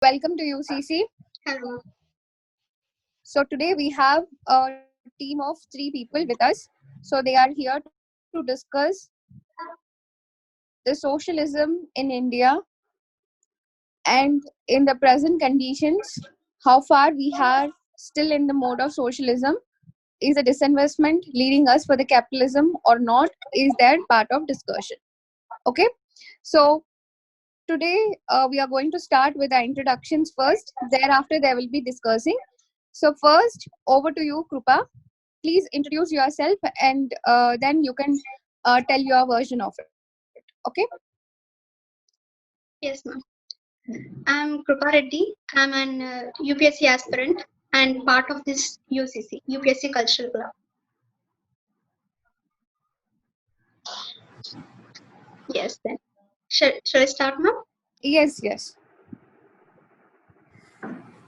Welcome to UCC. Hello. So today we have a team of 3 people with us. So they are here to discuss the socialism in India and in the present conditions, how far we are still in the mode of socialism. Is a disinvestment leading us for the capitalism or not? Is that part of discussion? Okay. So today we are going to start with the introductions first. Thereafter, they will be discussing. So first, over to you, Krupa. Please introduce yourself and then you can tell your version of it. Okay. Yes, ma'am. I'm Krupa Reddy. I'm an UPSC aspirant and part of this UCC, UPSC Cultural Club. Yes, then. Shall I start, ma'am? Yes.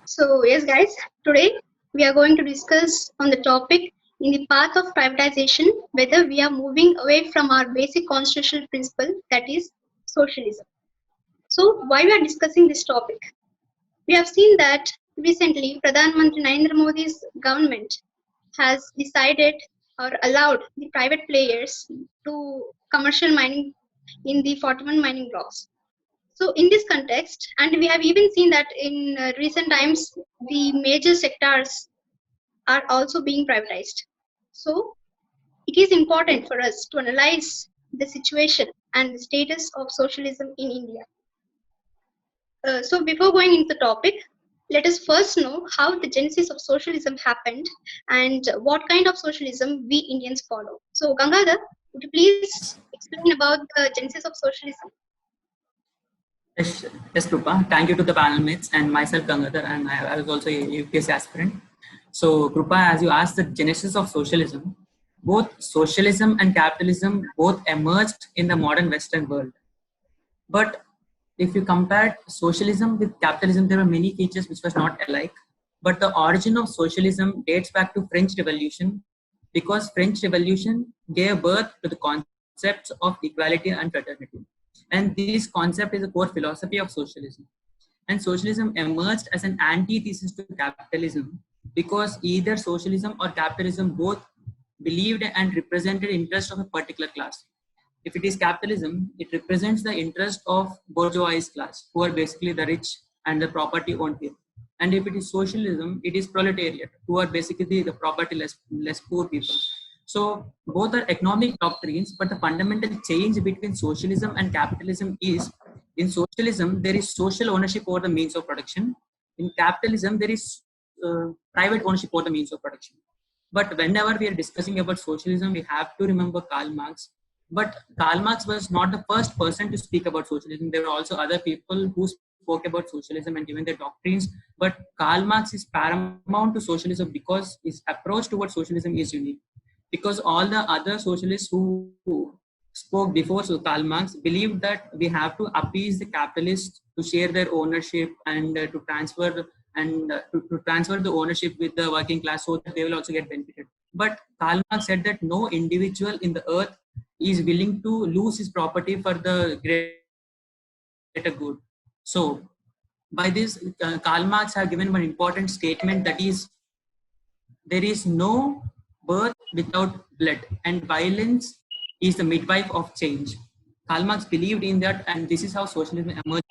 So, yes, guys, today we are going to discuss on the topic in the path of privatization, whether we are moving away from our basic constitutional principle, that is socialism. So, why we are discussing this topic? We have seen that recently Pradhan Mantri Narendra Modi's government has decided or allowed the private players to commercial mining in the 41 mining blocks. So in this context, and we have even seen that in recent times, the major sectors are also being privatized. So it is important for us to analyze the situation and the status of socialism in India. So before going into the topic, let us first know how the genesis of socialism happened and what kind of socialism we Indians follow. So Gangadhar, would you please explain about the genesis of socialism? Yes, Krupa. Thank you to the panel mates and myself, Gangadhar, and I was also a UPSC aspirant. So, Krupa, as you asked the genesis of socialism, both socialism and capitalism both emerged in the modern Western world. But if you compare socialism with capitalism, there were many features which was not alike. But the origin of socialism dates back to French Revolution because French Revolution gave birth to the concepts of equality and fraternity. And this concept is a core philosophy of socialism. And socialism emerged as an antithesis to capitalism because either socialism or capitalism both believed and represented interest of a particular class. If it is capitalism, it represents the interest of bourgeois class, who are basically the rich and the property owned people. And if it is socialism, it is proletariat, who are basically the property less poor people. So both are economic doctrines, but the fundamental change between socialism and capitalism is in socialism, there is social ownership over the means of production. In capitalism, there is private ownership over the means of production. But whenever we are discussing about socialism, we have to remember Karl Marx. But Karl Marx was not the first person to speak about socialism. There were also other people who spoke about socialism and given their doctrines. But Karl Marx is paramount to socialism because his approach towards socialism is unique. Because all the other socialists who spoke before Karl Marx believed that we have to appease the capitalists to share their ownership and to transfer the ownership with the working class so that they will also get benefited. But Karl Marx said that no individual in the earth is willing to lose his property for the greater good. So by this, Karl Marx have given one important statement, that is, there is no birth without blood, and violence is the midwife of change. Karl Marx believed in that, and this is how socialism emerged.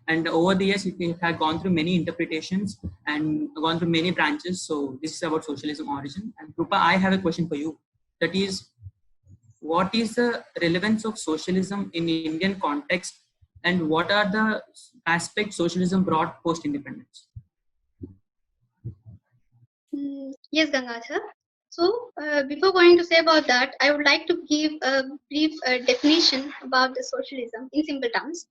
And over the years, it had gone through many interpretations and gone through many branches. So this is about socialism origin. And Krupa, I have a question for you. That is, what is the relevance of socialism in the Indian context, and what are the aspects socialism brought post-independence? Yes, Gangadhar. So before going to say about that, I would like to give a brief definition about the socialism in simple terms.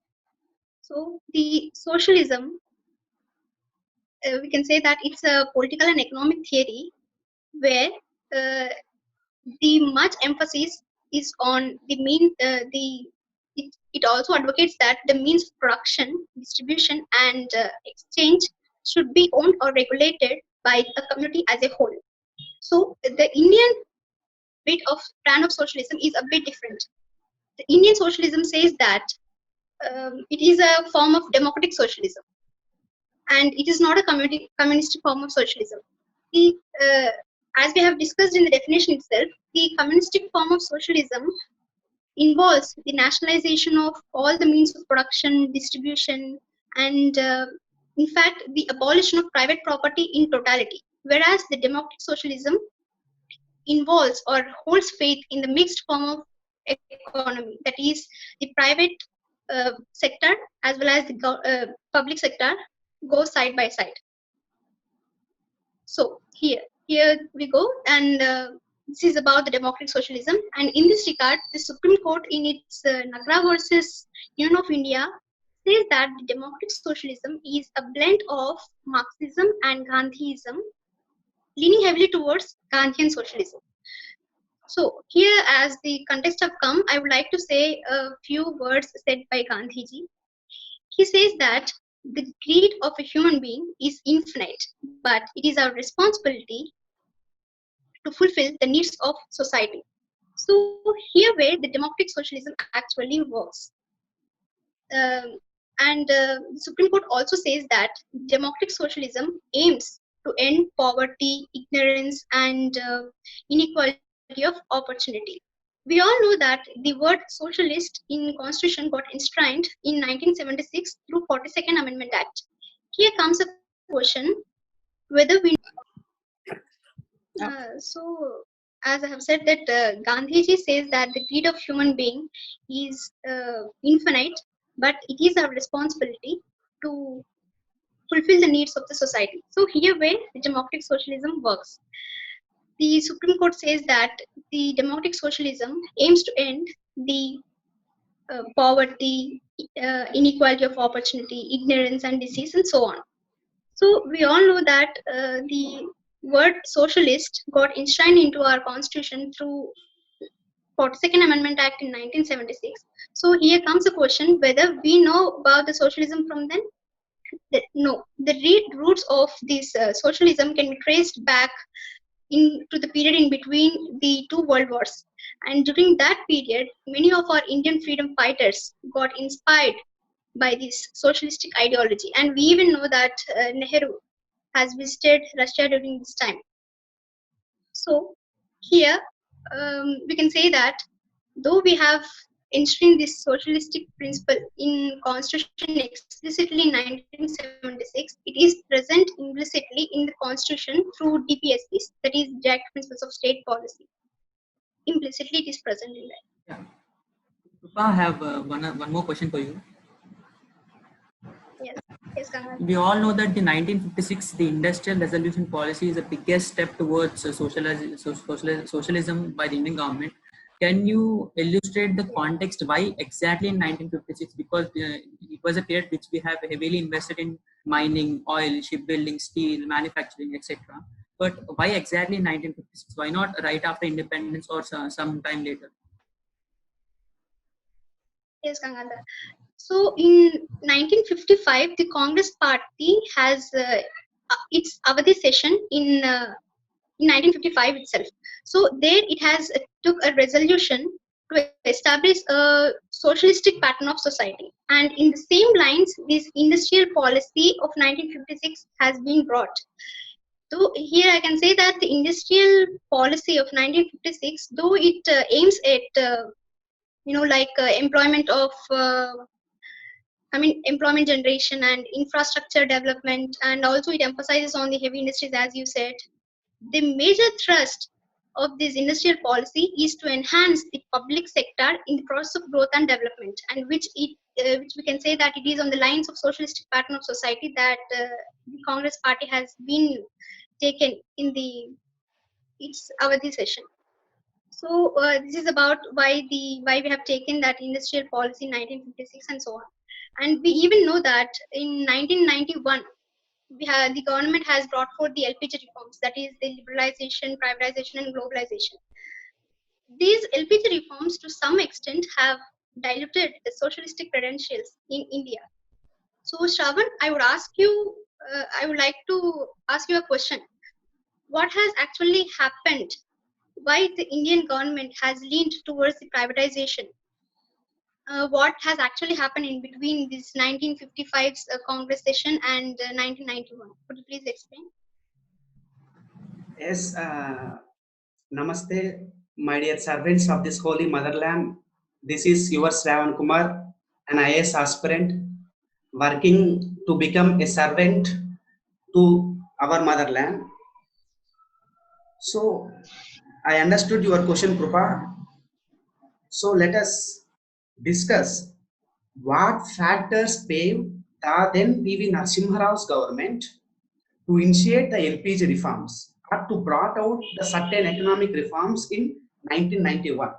So the socialism, we can say that it's a political and economic theory where uh, the much emphasis is on the it also advocates that the means of production, distribution, and exchange should be owned or regulated by a community as a whole. So the Indian bit of plan of socialism is a bit different. The Indian socialism says that it is a form of democratic socialism. and it is not a communistic form of socialism. The, as we have discussed in the definition itself, the communistic form of socialism involves the nationalization of all the means of production, distribution, and in fact, the abolition of private property in totality. Whereas the democratic socialism involves or holds faith in the mixed form of economy, that is, the private sector as well as the public sector go side by side. So here we go, and this is about the democratic socialism. And in this regard, the Supreme Court, in its Nagra versus Union of India, says that the democratic socialism is a blend of Marxism and Gandhiism, leaning heavily towards Gandhian socialism. So here, as the context have come, I would like to say a few words said by Gandhiji. He says that the greed of a human being is infinite, but it is our responsibility to fulfill the needs of society. So here where the democratic socialism actually works. And the Supreme Court also says that democratic socialism aims to end poverty, ignorance, and inequality of opportunity. We all know that the word socialist in Constitution got enshrined in 1976 through 42nd Amendment Act. Here comes a question whether we so, as I have said, that Gandhiji says that the greed of human being is infinite, but it is our responsibility to fulfill the needs of the society. So here where the democratic socialism works. The Supreme Court says that the democratic socialism aims to end the poverty, inequality of opportunity, ignorance and disease, and so on. So we all know that the word socialist got enshrined into our constitution through 42nd Amendment Act in 1976. So here comes a question whether we know about the socialism from then. No, the roots of this socialism can be traced back into the period in between the two world wars. And during that period, many of our Indian freedom fighters got inspired by this socialistic ideology. And we even know that Nehru has visited Russia during this time. So here we can say that though we have enshrined this socialistic principle in Constitution explicitly in 1976, it is present implicitly in the Constitution through DPSPs, that is Direct Principles of State Policy. Implicitly, it is present in that. Yeah. Krupa, I have one more question for you. Yes, Gangadhar. We all know that the 1956, the Industrial Resolution Policy is the biggest step towards socialism by the Indian government. Can you illustrate the context why exactly in 1956? Because it was a period which we have heavily invested in mining, oil, shipbuilding, steel, manufacturing, etc. But why exactly in 1956? Why not right after independence or some time later? Yes, Gangadhar. So in 1955, the Congress Party has its Avadi session in 1955 itself. So there it has took a resolution to establish a socialistic pattern of society. And in the same lines, this industrial policy of 1956 has been brought. So here I can say that the industrial policy of 1956, though it aims at employment of employment generation and infrastructure development, and also it emphasizes on the heavy industries, as you said. The major thrust of this industrial policy is to enhance the public sector in the process of growth and development, and which we can say that it is on the lines of socialistic pattern of society that the Congress Party has been taken in its Avadi session. So this is about why we have taken that industrial policy in 1956 and so on. And we even know that in 1991, the government has brought forth the LPG reforms, that is the liberalization, privatization, and globalization. These LPG reforms, to some extent, have diluted the socialistic credentials in India. So, Sravan, I would like to ask you a question. What has actually happened? Why the Indian government has leaned towards the privatization? what has actually happened in between this 1955's Congress session and 1991. Could you please explain? Yes, Namaste, my dear servants of this holy motherland. This is your Sravan Kumar, an IAS aspirant, working to become a servant to our motherland. So, I understood your question, Krupa. So, let us discuss what factors paved the then PV Narasimha Rao's government to initiate the LPG reforms or to brought out the certain economic reforms in 1991.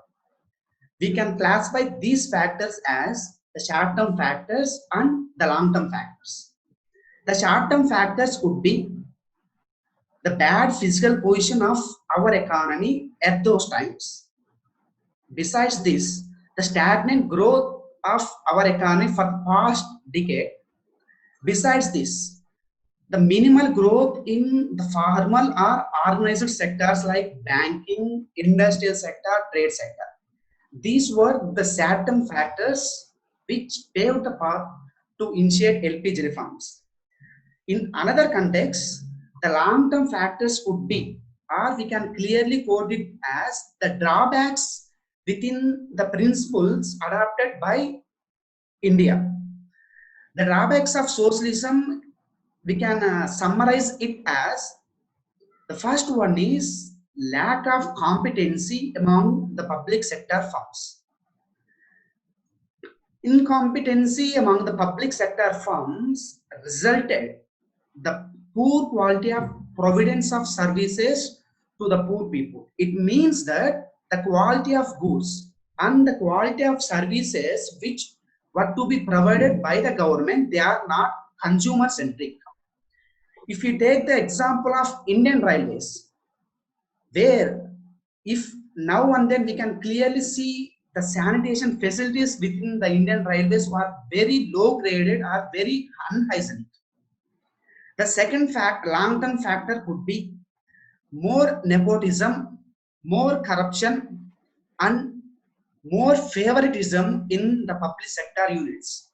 We can classify these factors as the short-term factors and the long-term factors. The short-term factors could be the bad physical position of our economy at those times. Besides this, the stagnant growth of our economy for the past decade. Besides this, the minimal growth in the formal or organized sectors like banking, industrial sector, trade sector. These were the short-term factors which paved the path to initiate LPG reforms. In another context, the long-term factors could be, or we can clearly code it as the drawbacks within the principles adopted by India. The drawbacks of socialism, we can summarize it as the first one is lack of competency among the public sector firms. Incompetency among the public sector firms resulted the poor quality of providence of services to the poor people. It means that the quality of goods and the quality of services which were to be provided by the government, they are not consumer centric. If you take the example of Indian Railways, where if now and then we can clearly see the sanitation facilities within the Indian Railways were very low graded or very unhygienic. The second long-term factor could be more nepotism, more corruption, and more favoritism in the public sector units.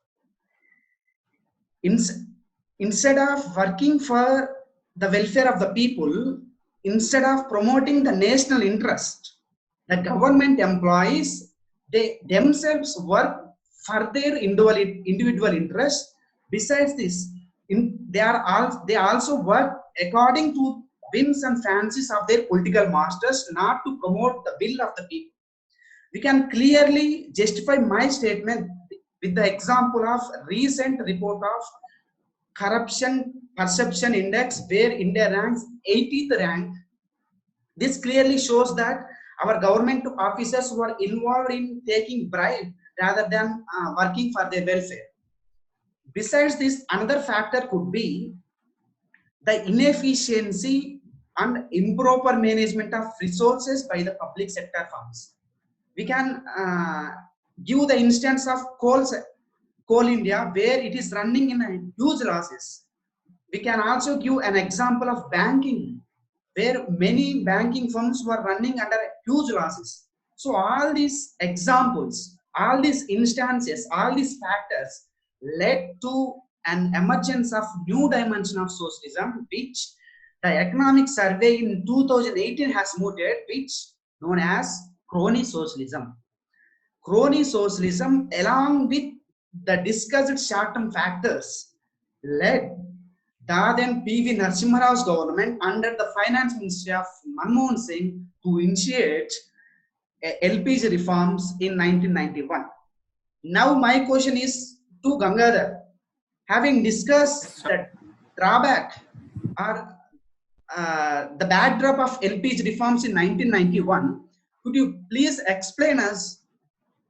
Instead of working for the welfare of the people, instead of promoting the national interest, the government employees, they themselves work for their individual interest. Besides this, they also work according to whims and fancies of their political masters, not to promote the will of the people. We can clearly justify my statement with the example of recent report of corruption perception index, where India ranks 80th rank. This clearly shows that our government officers were involved in taking bribe rather than working for their welfare. Besides this, another factor could be the inefficiency and improper management of resources by the public sector firms. We can give the instance of Coal India, where it is running in a huge losses. We can also give an example of banking, where many banking firms were running under huge losses. So all these examples, all these instances, all these factors led to an emergence of new dimension of socialism, which the economic survey in 2018 has noted, which known as crony socialism. Crony socialism, along with the discussed short-term factors, led the then PV Narasimha Rao's government under the finance ministry of Manmohan Singh to initiate LPG reforms in 1991. Now my question is to Gangadhar. Having discussed the drawback or the backdrop of LPG reforms in 1991, could you please explain us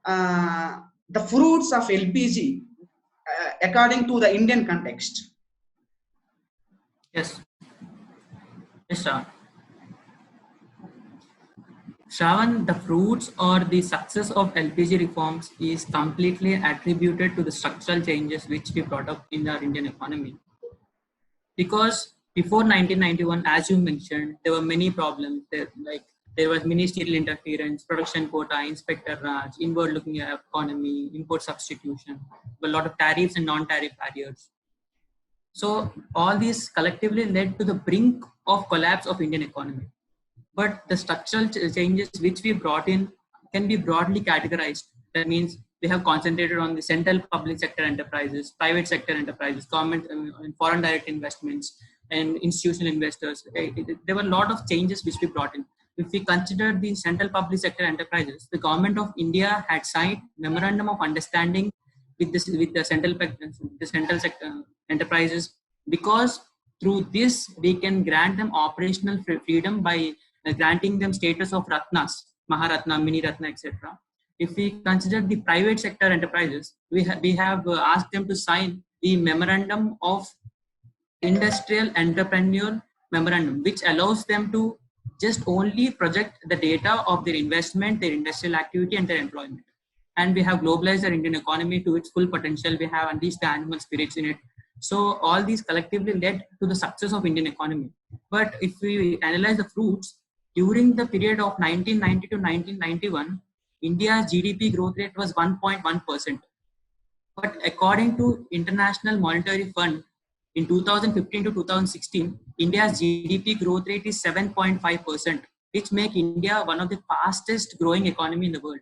the fruits of LPG according to the Indian context? Yes. Yes, Shravan, the fruits or the success of LPG reforms is completely attributed to the structural changes which we brought up in our Indian economy. Because before 1991, as you mentioned, there were many problems. Like There was ministerial interference, production quota, inspector Raj, inward-looking economy, import substitution, a lot of tariffs and non-tariff barriers. So all these collectively led to the brink of collapse of Indian economy. But the structural changes which we brought in can be broadly categorized. That means we have concentrated on the central public sector enterprises, private sector enterprises, government and foreign direct investments, and institutional investors. There were a lot of changes which we brought in. If we consider the central public sector enterprises, the government of India had signed memorandum of understanding with this with the central sector enterprises, because through this we can grant them operational freedom by granting them status of Ratnas, Maharatna, Mini Ratna, etc. If we consider the private sector enterprises, we have asked them to sign the memorandum of industrial entrepreneur memorandum, which allows them to just only project the data of their investment, their industrial activity, and their employment. And we have globalized our Indian economy to its full potential. We have unleashed the animal spirits in it. So all these collectively led to the success of Indian economy. But if we analyze the fruits, during the period of 1990 to 1991, India's GDP growth rate was 1.1%. But according to International Monetary Fund, in 2015 to 2016, India's GDP growth rate is 7.5%, which make India one of the fastest growing economy in the world.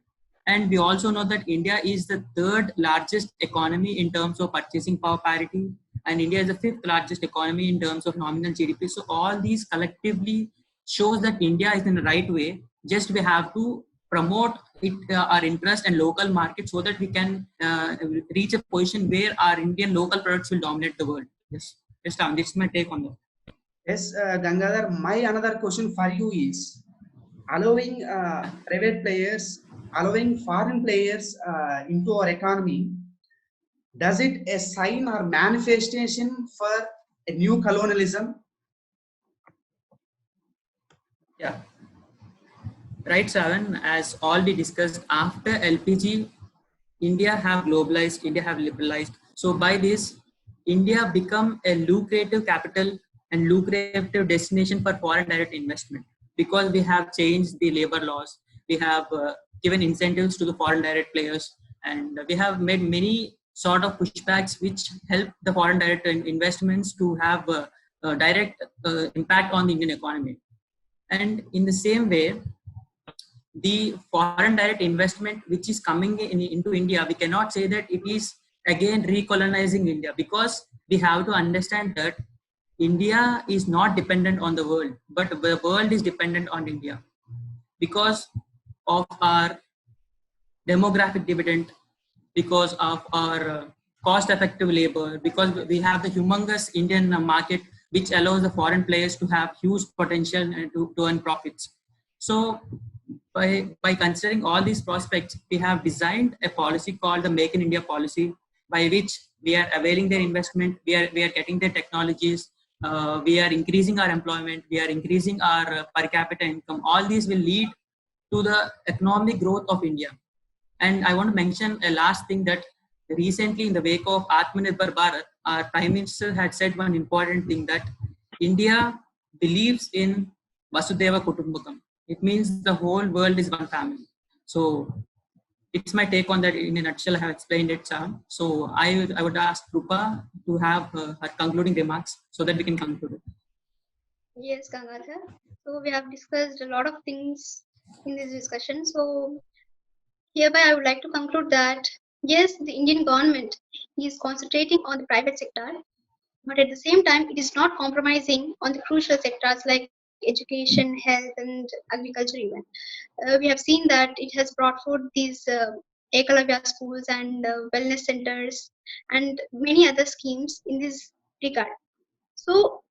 And we also know that India is the third largest economy in terms of purchasing power parity, and India is the fifth largest economy in terms of nominal GDP. So all these collectively shows that India is in the right way. Just we have to promote it, our interest and local market, so that we can reach a position where our Indian local products will dominate the world. Yes, yes, this is my take on that. Yes, Gangadhar, my another question for you is, allowing private players, allowing foreign players into our economy, does it a sign or manifestation for a new colonialism? Yeah. Right, Sravan, as already discussed, after LPG, India have globalized, India have liberalized. So by this, India become a lucrative capital and lucrative destination for foreign direct investment, because we have changed the labor laws. We have given incentives to the foreign direct players, and we have made many sort of pushbacks which help the foreign direct investments to have a direct impact on the Indian economy. And in the same way, the foreign direct investment which is coming into India, we cannot say that it is again recolonizing India, because we have to understand that India is not dependent on the world, but the world is dependent on India because of our demographic dividend, because of our cost-effective labor, because we have the humongous Indian market which allows the foreign players to have huge potential and to earn profits. So by considering all these prospects, we have designed a policy called the Make in India policy, by which we are availing their investment, we are getting their technologies, we are increasing our employment, we are increasing our per capita income. All these will lead to the economic growth of India. And I want to mention a last thing, that recently in the wake of Atmanirbhar Bharat, our Prime Minister had said one important thing, that India believes in Vasudhaiva Kutumbakam. It means the whole world is one family. So it's my take on that. In a nutshell, I have explained it, Sam. So I would ask Krupa to have her concluding remarks so that we can conclude it. Yes, Gangadhar. So we have discussed a lot of things in this discussion. So hereby I would like to conclude that yes, the Indian government is concentrating on the private sector, but at the same time, it is not compromising on the crucial sectors like education, health, and agriculture even. We have seen that it has brought forth these Ekalavya schools and wellness centers and many other schemes in this regard. So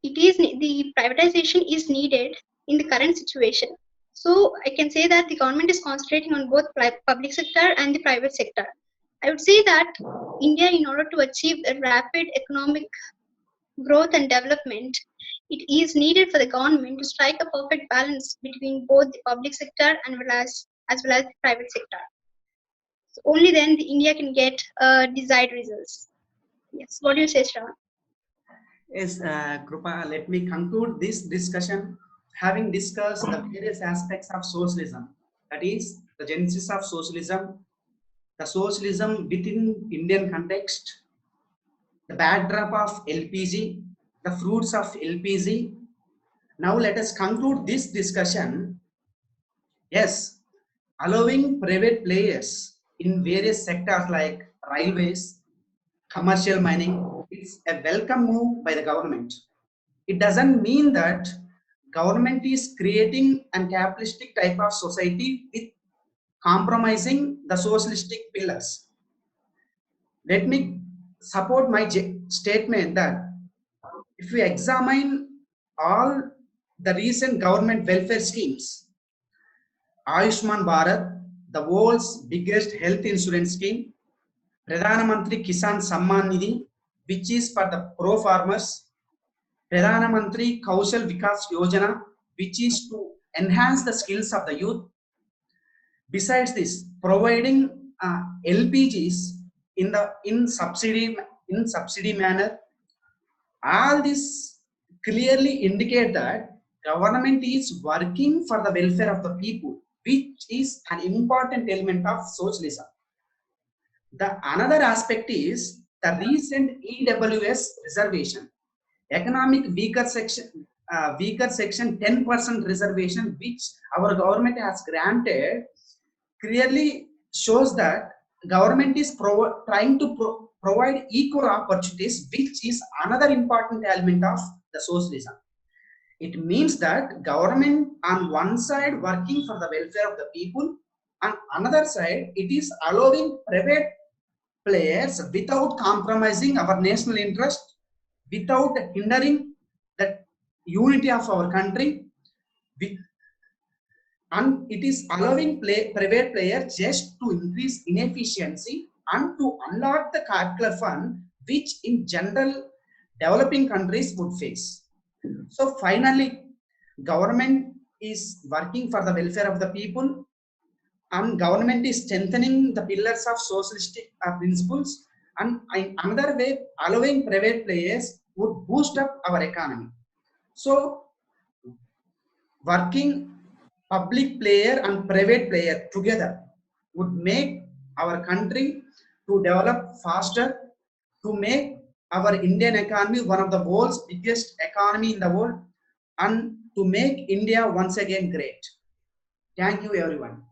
the privatization is needed in the current situation. So I can say that the government is concentrating on both public sector and the private sector. I would say that India, in order to achieve a rapid economic growth and development, it is needed for the government to strike a perfect balance between both the public sector and as well as the private sector. So only then the India can get desired results. Yes. What do you say, Sravan? Yes, Krupa, let me conclude this discussion. having discussed the various aspects of socialism, that is the genesis of socialism, the socialism within Indian context, the backdrop of LPG, the fruits of LPG. Now let us conclude this discussion. Yes, allowing private players in various sectors like railways, commercial mining, it's a welcome move by the government. It doesn't mean that government is creating a capitalistic type of society with compromising the socialistic pillars. Let me support my statement that if we examine all the recent government welfare schemes, Ayushman Bharat, the world's biggest health insurance scheme, Pradhana Mantri Kisan Samman Nidhi, which is for the pro farmers, Pradhana Mantri Kaushal Vikas Yojana, which is to enhance the skills of the youth. Besides this, providing LPGs in subsidy manner, all this clearly indicate that government is working for the welfare of the people, which is an important element of socialism. The another aspect is the recent EWS reservation, economic weaker section 10% reservation, which our government has granted, clearly shows that government is trying to provide equal opportunities, which is another important element of the socialism. It means that government on one side working for the welfare of the people, on another side it is allowing private players without compromising our national interest, without hindering the unity of our country, and it is allowing private players just to increase inefficiency and to unlock the capital fund, which in general developing countries would face. So finally, government is working for the welfare of the people, and government is strengthening the pillars of socialistic principles, and in another way, allowing private players would boost up our economy. So working public player and private player together would make our country to develop faster, to make our Indian economy one of the world's biggest economy in the world, and to make India once again great. Thank you everyone.